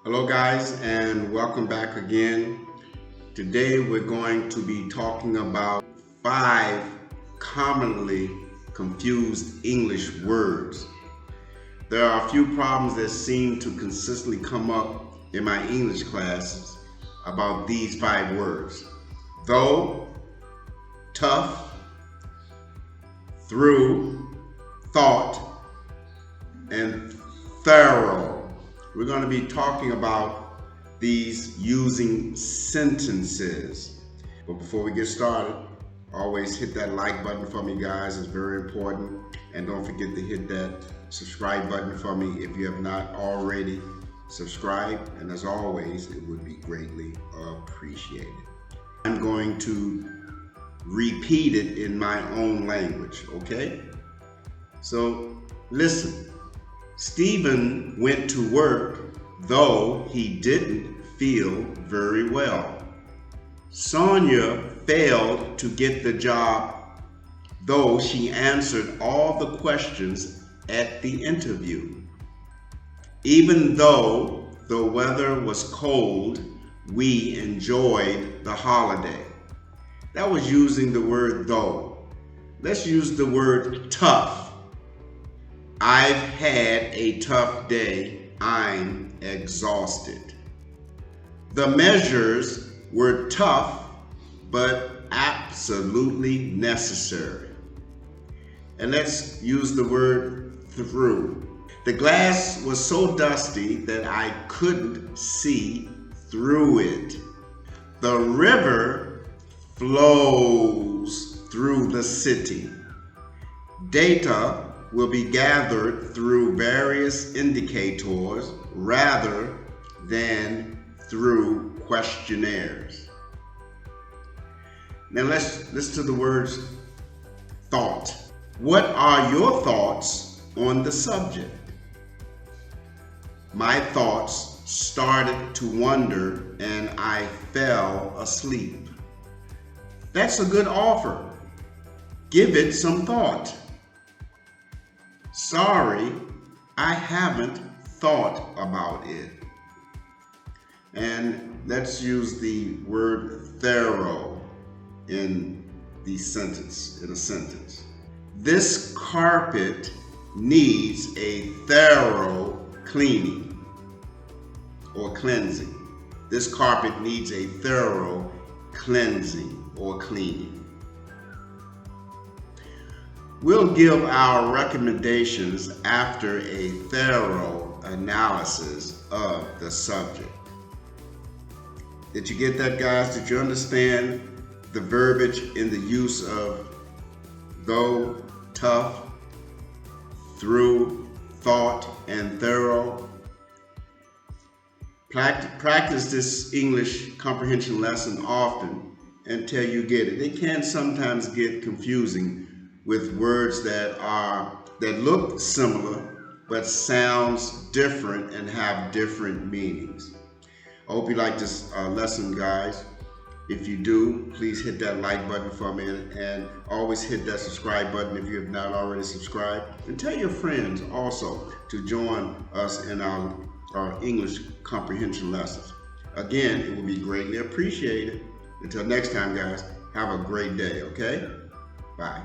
Hello guys, and welcome back again. Today we're going to be talking about 5 commonly confused English words. There are a few problems that seem to consistently come up in my English classes about these 5 words. Though, tough, through, thought, and thorough. We're going to be talking about these using sentences. But before we get started, always hit that like button for me, guys. It's very important. And don't forget to hit that subscribe button for me if you have not already subscribed. And as always, it would be greatly appreciated. I'm going to repeat it in my own language, okay? So listen. Stephen went to work though he didn't feel very well. Sonia failed to get the job though she answered all the questions at the interview. Even though the weather was cold, we enjoyed the holiday. That was using the word though. Let's use the word tough. I've had a tough day. I'm exhausted. The measures were tough, but absolutely necessary. And let's use the word through. The glass was so dusty that I couldn't see through it. The river flows through the city. Data will be gathered through various indicators rather than through questionnaires. Now let's listen to the words thought. What are your thoughts on the subject? My thoughts started to wander and I fell asleep. That's a good offer. Give it some thought. Sorry, I haven't thought about it. And let's use the word thorough in a sentence. This carpet needs a thorough cleaning or cleansing. This carpet needs a thorough cleansing or cleaning. We'll give our recommendations after a thorough analysis of the subject. Did you get that, guys? Did you understand the verbiage in the use of though, tough, through, thought, and thorough? Practice this English comprehension lesson often until you get it. It can sometimes get confusing with words that look similar but sounds different and have different meanings. I hope you like this lesson, guys. If you do, please hit that like button for me and always hit that subscribe button if you have not already subscribed. And tell your friends also to join us in our English comprehension lessons. Again, it will be greatly appreciated. Until next time, guys, have a great day, okay? Bye.